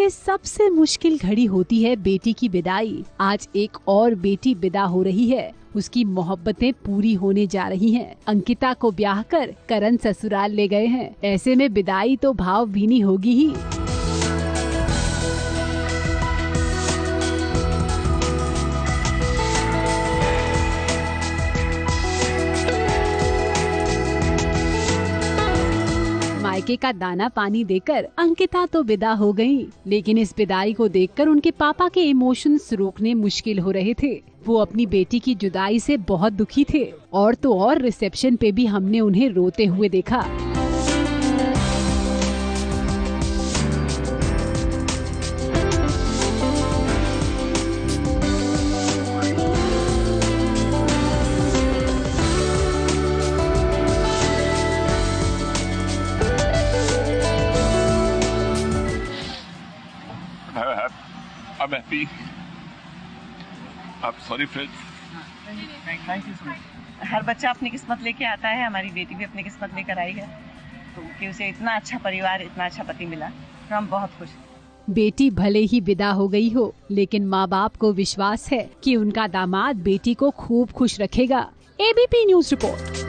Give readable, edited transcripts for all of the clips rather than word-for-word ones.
लिए सबसे मुश्किल घड़ी होती है बेटी की विदाई। आज एक और बेटी विदा हो रही है। उसकी मोहब्बतें पूरी होने जा रही हैं। अंकिता को ब्याह कर करण ससुराल ले गए हैं। ऐसे में विदाई तो भावभीनी होगी ही। मायके का दाना पानी देकर अंकिता तो विदा हो गई, लेकिन इस विदाई को देखकर उनके पापा के इमोशंस रोकने मुश्किल हो रहे थे। वो अपनी बेटी की जुदाई से बहुत दुखी थे और तो और रिसेप्शन पे भी हमने उन्हें रोते हुए देखा। I'm happy. I'm sorry friends. Thank you so much. हर बच्चा अपनी किस्मत लेके आता है, हमारी बेटी भी अपनी किस्मत लेकर आई है, तो कि उसे इतना अच्छा परिवार, इतना अच्छा पति मिला, तो हम बहुत खुश हैं। बेटी भले ही विदा हो गई हो, लेकिन माँ बाप को विश्वास है कि उनका दामाद बेटी को खूब खुश रखेगा। ABP news report.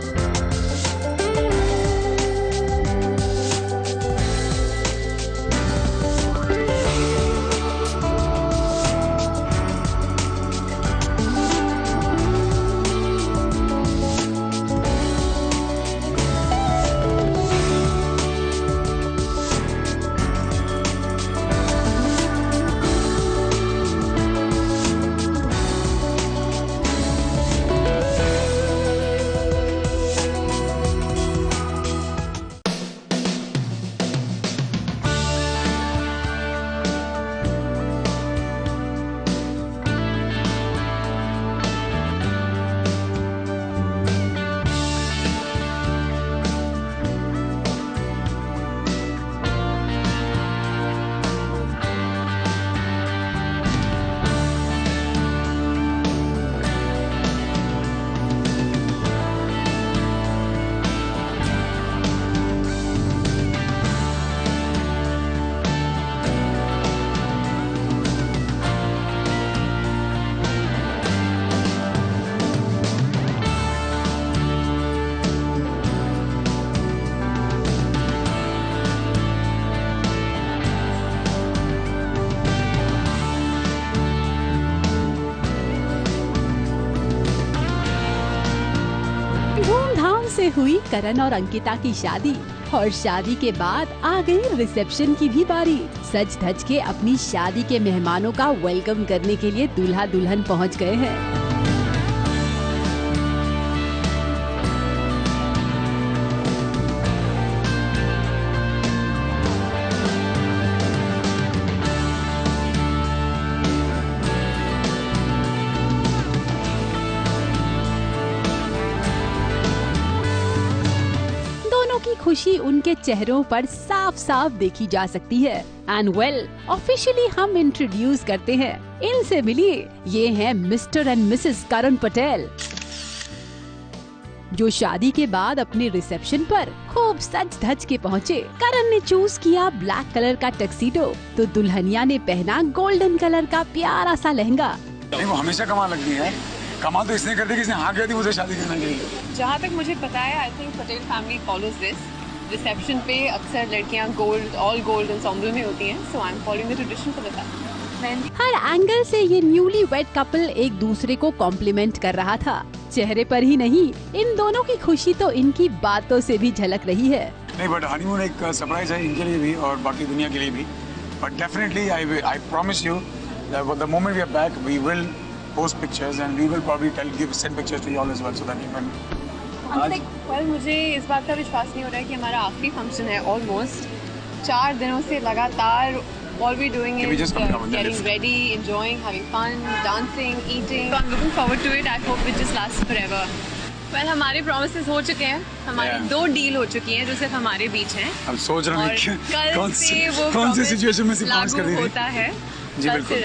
से हुई करण और अंकिता की शादी और शादी के बाद आ गई रिसेप्शन की भी बारी। सज धज के अपनी शादी के मेहमानों का वेलकम करने के लिए दूल्हा दुल्हन पहुंच गए हैं। की खुशी उनके चेहरों पर साफ साफ देखी जा सकती है। एंड वेल, ऑफिशियली हम इंट्रोड्यूस करते हैं। इनसे मिलिए, ये हैं मिस्टर एंड मिसेस करण पटेल, जो शादी के बाद अपने रिसेप्शन पर खूब सज धज के पहुँचे। करण ने चूज किया ब्लैक कलर का टक्सीडो, तो दुल्हनिया ने पहना गोल्डन कलर का प्यारा सा लहंगा। वो हमेशा कमाल लगती है। कमाल तो इसने कर दी कि इसने हाँ कह दी मुझे शादी करने के लिए। जहाँ तक मुझे पता है, I think Patel family follows this. Reception पे अक्सर लड़कियाँ गोल्ड, ऑल गोल्ड एंसेम्बल में होती हैं, so I am following the tradition for that. हर एंगल से ये न्यूली वेड कपल एक दूसरे को कॉम्प्लीमेंट कर रहा था। चेहरे पर ही नहीं, इन दोनों की खुशी तो इनकी बातों से भी झलक रही है। नहीं, बट हनीमून एक सरप्राइज है इनके लिए भी और बाकी दुनिया के लिए भी। But definitely I promise you that the moment we are back we will post pictures and we will probably send pictures to you all as well so that you can. well, मुझे इस बात का विश्वास नहीं हो रहा है कि हमारा आखिरी फंक्शन है। ऑलमोस्ट 4 दिनों से लगातार all we're doing is getting ready, enjoying, having fun, dancing, eating. So I'm looking forward to it. I hope it just lasts forever. well, हमारे promises हो चुके हैं, हमारी 2 डील हो चुकी हैं जो सिर्फ हमारे बीच हैं। हम सोच रहे हैं कि कौन सी सिचुएशन में से प्रॉमिस कर दी होता है। जी बिल्कुल,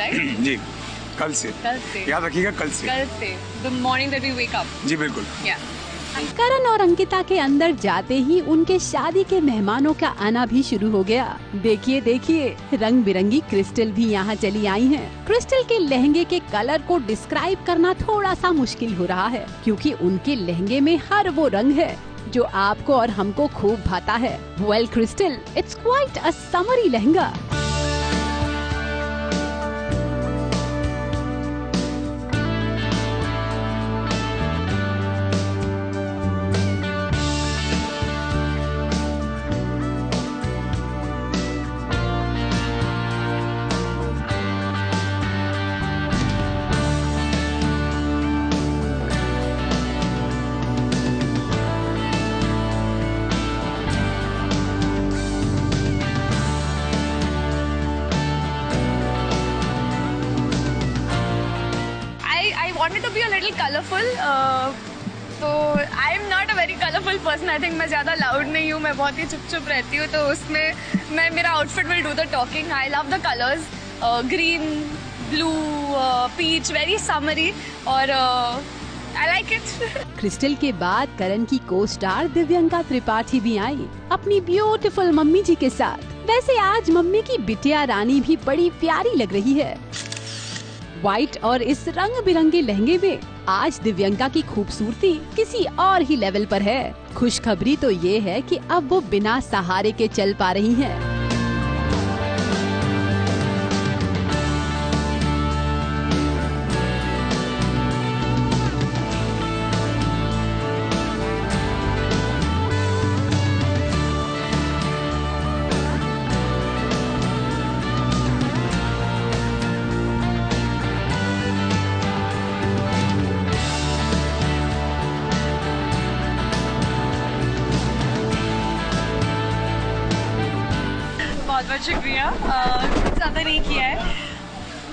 जी कल से याद रखिएगा, कल से the morning that we wake up. जी बिल्कुल। yeah करण और अंकिता के अंदर जाते ही उनके शादी के मेहमानों का आना भी शुरू हो गया। देखिए देखिए, रंग बिरंगी क्रिस्टल भी यहाँ चली आई हैं। क्रिस्टल के लहंगे के कलर को डिस्क्राइब करना थोड़ा सा मुश्किल हो रहा है, क्योंकि उनके लहंगे में हर वो रंग है जो आपको और हमको खूब भाता है। Well crystal, it's quite a summary lehenga. wanted to be a little colorful. तो I am not a very colourful person. I think मैं ज़्यादा लाउड नहीं हूँ, मैं बहुत ही चुप रहती हूँ, तो उसमें मेरा outfit will do the talking. I love the colours, green, blue, peach, very summery, और आई लाइक इट। क्रिस्टल के बाद करण की को स्टार दिव्यंका त्रिपाठी भी आई अपनी ब्यूटीफुल मम्मी जी के साथ। वैसे आज मम्मी की बिटिया रानी भी बड़ी प्यारी लग रही है। व्हाइट और इस रंग बिरंगे लहंगे में आज दिव्यंका की खूबसूरती किसी और ही लेवल पर है। खुशखबरी तो ये है कि अब वो बिना सहारे के चल पा रही हैं। बहुत शुक्रिया। ज़्यादा नहीं किया है,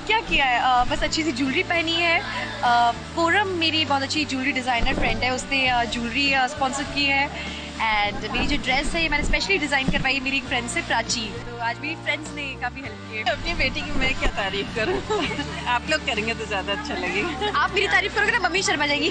क्या किया है, बस अच्छी सी ज्वेलरी पहनी है। पूरम मेरी बहुत अच्छी ज्वेलरी डिज़ाइनर फ्रेंड है, उसने ज्वेलरी स्पॉन्सर की है। एंड मेरी जो ड्रेस है ये मैंने स्पेशली डिज़ाइन करवाई है मेरी एक फ्रेंड से, प्राची। तो आज मेरी फ्रेंड्स ने काफ़ी हेल्प की। अपनी बेटी की मैं क्या तारीफ करूँ आप लोग करेंगे तो ज़्यादा अच्छा लगेगा। आप मेरी तारीफ करोगे ना, मम्मी शर्मा जाएगी।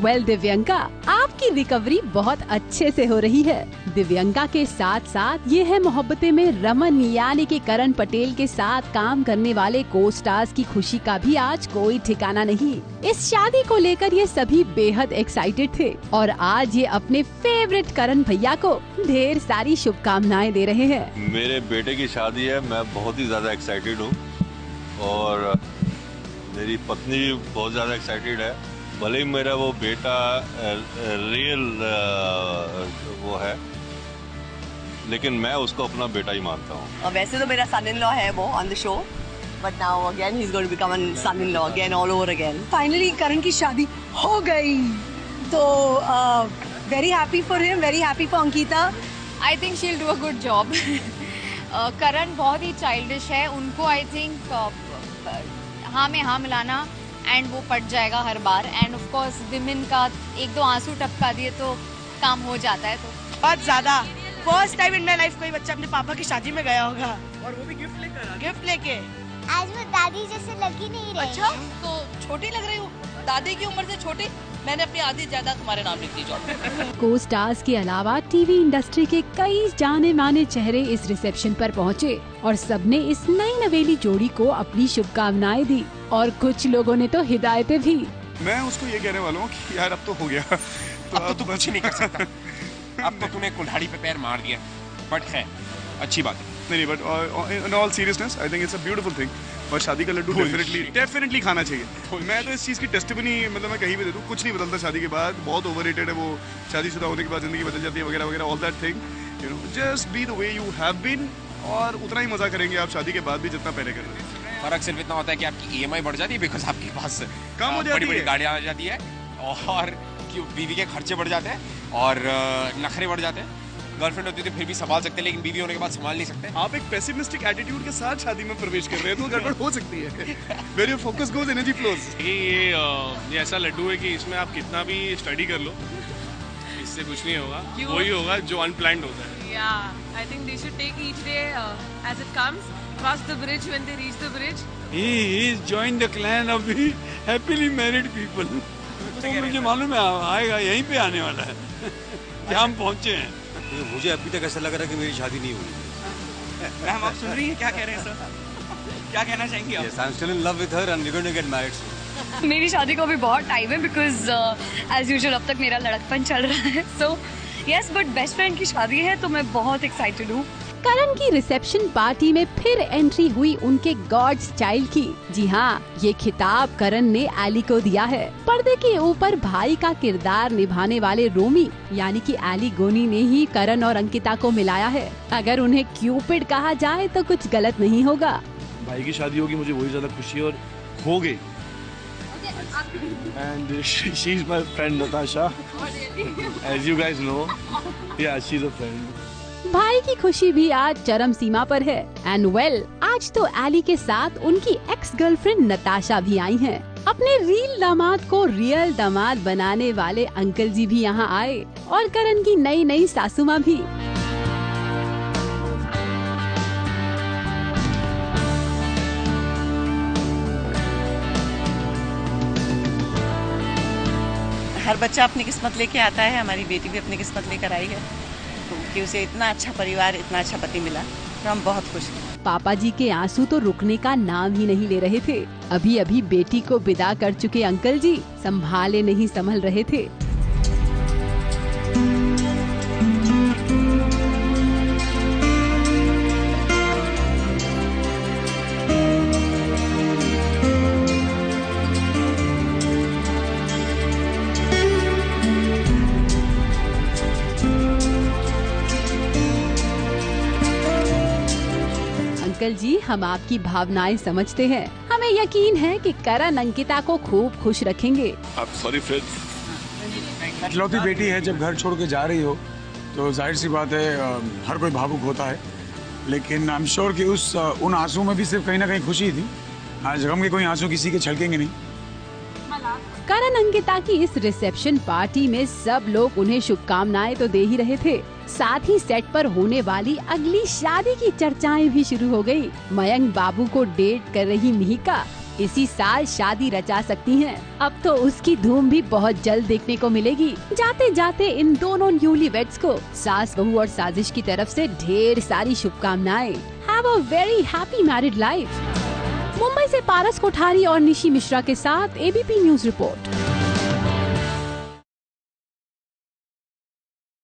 वेल दिव्यंका, आपकी रिकवरी बहुत अच्छे से हो रही है। दिव्यंका के साथ साथ ये है मोहब्बतें में रमन यानी कि करण पटेल के साथ काम करने वाले को स्टार्स की खुशी का भी आज कोई ठिकाना नहीं। इस शादी को लेकर ये सभी बेहद एक्साइटेड थे और आज ये अपने फेवरेट करण भैया को ढेर सारी शुभकामनाएं दे रहे हैं। मेरे बेटे की शादी है, मैं बहुत ही ज्यादा एक्साइटेड हूँ और मेरी पत्नी भी बहुत ज्यादा एक्साइटेड है। भले ही मेरा वो बेटा रियल वो है, लेकिन मैं उसको अपना बेटा ही मानता हूँ। वैसे तो मेरा सन इन लॉ है वो on the show, but now again he is going to become a son in law again all over again. Finally Karan की शादी हो गई, तो very happy for him, very happy for Ankita. I think she will do a good job. Karan बहुत ही childish है, उनको I think हाँ में हाँ मिलाना एंड वो पट जाएगा हर बार। एंड ऑफ कोर्स विमेन का एक दो आंसू टपका दिए तो काम हो जाता है। तो बहुत ज्यादा first time in my life कोई बच्चा अपने पापा की शादी में गया होगा, और वो भी गिफ्ट लेके। आज मैं दादी जैसे लगी नहीं रही। अच्छा, तो छोटी लग रही हूँ, दादी की उम्र से छोटी। मैंने अपनी आधी जायदाद तुम्हारे नाम लिख दी जॉब। को स्टार्स के अलावा टीवी इंडस्ट्री के कई जाने माने चेहरे इस रिसेप्शन पर पहुंचे और सबने इस नई नवेली जोड़ी को अपनी शुभकामनाएं दी और कुछ लोगों ने तो हिदायतें भी। मैं उसको ये कहने वाला हूँ कि यार अब तो हो गया, तो अब तो तू कुछ नहीं कर सकता। अब तो तूने कुल्हाड़ी पे पैर मार दिया, बट है अच्छी बात है। नहीं, but in all seriousness I think it's a beautiful thing. और शादी का लड्डू डेफिनेटली खाना चाहिए। मैं तो इस चीज़ की टेस्टिमनी मतलब मैं कहीं भी दे दूँ, कुछ नहीं बदलता शादी के बाद। बहुत ओवररेटेड है वो, शादीशुदा होने के बाद ज़िंदगी बदल जाती है वगैरह वगैरह, all that thing. You know, just be the way you have been, और उतना ही मज़ा करेंगे आप शादी के बाद भी जितना पहले कर रहे हैं। फर्क सिर्फ इतना होता है कि आपकी EMI बढ़ जाती है, बिकॉज आपके पास कम हो जाती है, बड़ी बड़ी गाड़ियाँ आ जाती है, और बीवी के खर्चे बढ़ जाते हैं और नखरे बढ़ जाते हैं। गर्लफ्रेंड होती तो फिर भी संभाल सकते हैं, लेकिन बीवी होने के बाद संभाल नहीं सकते। आप एक पेसिमिस्टिक एटीट्यूड के साथ शादी में प्रवेश कर रहे हैं तो गड़बड़ हो सकती है। Where your focus goes energy flows. ये ऐसा लड्डू है कि इसमें आप कितना भी स्टडी कर लो, इससे कुछ नहीं होगा। वही होगा जो अनप्लान्ड होता है। Yeah, I think they should take each day as it comes, cross the bridge when they reach the bridge. He's joined the clan of the happily married people. कह रहे मुझे हैं मालूम है आएगा, यहीं पे आने वाला है जहाँ हम पहुँचे हैं। मुझे अभी तक ऐसा लग रहा है कि मेरी शादी नहीं हुई। मैम आप सुन रही हैं क्या कह रहे हैं सर? क्या कहना चाहेंगी आप? Yes, I'm still in love with her and we're going to get married soon. मेरी शादी को अभी बहुत टाइम है बिकॉज एज यूजुअल अब तक मेरा लड़कपन चल रहा है। So yes, but best friend की शादी है तो मैं बहुत एक्साइटेड हूँ। करण की रिसेप्शन पार्टी में फिर एंट्री हुई उनके गॉड्स चाइल्ड की। जी हाँ, ये खिताब करण ने एली को दिया है। पर्दे के ऊपर भाई का किरदार निभाने वाले रोमी यानी कि एली गोनी ने ही करण और अंकिता को मिलाया है। अगर उन्हें क्यूपिड कहा जाए तो कुछ गलत नहीं होगा। भाई की शादी होगी, मुझे वही ज्यादा खुशी है और हो गई। And she is my friend Natasha. As you guys know, yeah, she's a friend. भाई की खुशी भी आज चरम सीमा पर है। एंड वेल, आज तो एली के साथ उनकी एक्स गर्लफ्रेंड नताशा भी आई हैं। अपने रियल दामाद को रियल दामाद बनाने वाले अंकल जी भी यहाँ आए और करण की नई नई सासू माँ भी। हर बच्चा अपनी किस्मत लेके आता है, हमारी बेटी भी अपनी किस्मत लेकर आई है कि उसे इतना अच्छा परिवार, इतना अच्छा पति मिला, तो हम बहुत खुश हैं। पापा जी के आंसू तो रुकने का नाम ही नहीं ले रहे थे। अभी अभी बेटी को विदा कर चुके अंकल जी संभाले नहीं संभल रहे थे। अंकल जी, हम आपकी भावनाएं समझते हैं। हमें यकीन है कि करण अंकिता को खूब खुश रखेंगे। Sorry friends. इकलौती बेटी है, जब घर छोड़ के जा रही हो तो जाहिर सी बात है हर कोई भावुक होता है, लेकिन आई एम श्योर कि उन आंसू में भी सिर्फ कहीं ना कहीं खुशी थी। आज गम के कोई आंसू किसी के छलकेंगे नहीं। करण अंकिता की इस रिसेप्शन पार्टी में सब लोग उन्हें शुभकामनाएं तो दे ही रहे थे, साथ ही सेट पर होने वाली अगली शादी की चर्चाएं भी शुरू हो गई। मयंक बाबू को डेट कर रही मिहिका इसी साल शादी रचा सकती हैं। अब तो उसकी धूम भी बहुत जल्द देखने को मिलेगी। जाते जाते इन दोनों न्यूली वेड्स को सास बहू और साजिश की तरफ से ढेर सारी शुभकामनाएं। Have a very happy married life. Mumbai से पारस कोठारी और निशी मिश्रा के साथ एबीपी न्यूज रिपोर्ट।